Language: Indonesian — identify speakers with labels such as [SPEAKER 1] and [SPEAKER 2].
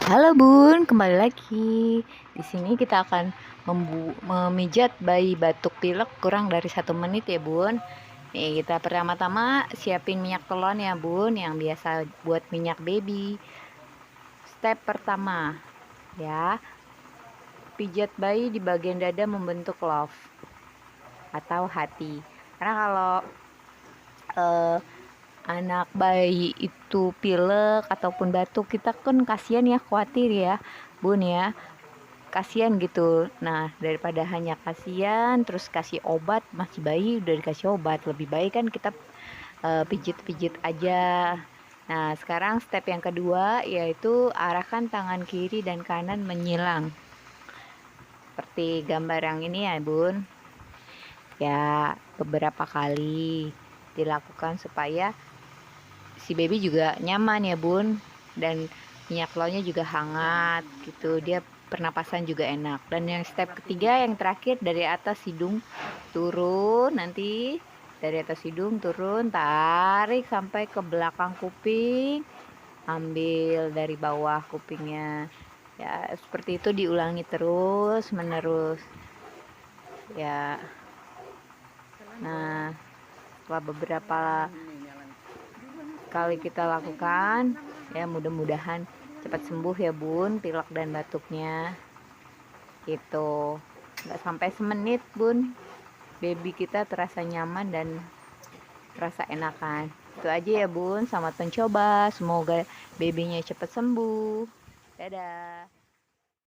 [SPEAKER 1] Halo Bun, kembali lagi. Di sini kita akan memijat bayi batuk pilek kurang dari 1 menit ya Bun. Nih kita pertama-tama siapin minyak telon ya Bun, yang biasa buat minyak baby. Step pertama ya, pijat bayi di bagian dada membentuk love atau hati. Karena kalau eh, anak bayi itu pilek ataupun batuk, kita kan kasihan ya, khawatir ya Bun ya, kasihan gitu. Nah, daripada hanya kasihan terus kasih obat, masih bayi udah dikasih obat, lebih baik kan kita pijit-pijit aja. Nah, sekarang step yang kedua yaitu arahkan tangan kiri dan kanan menyilang seperti gambar yang ini ya Bun ya. Beberapa kali dilakukan supaya si baby juga nyaman ya Bun, dan minyak telurnya juga hangat gitu, dia pernapasan juga enak. Dan yang step ketiga yang terakhir, dari atas hidung turun, nanti dari atas hidung turun, tarik sampai ke belakang kuping, ambil dari bawah kupingnya ya. Seperti itu diulangi terus menerus ya. Nah, setelah beberapa kali kita lakukan ya, mudah-mudahan cepat sembuh ya Bun pilek dan batuknya gitu. Nggak sampai semenit Bun, baby kita terasa nyaman dan terasa enakan. Itu aja ya Bun, selamat mencoba, semoga babynya cepat sembuh. Dadah.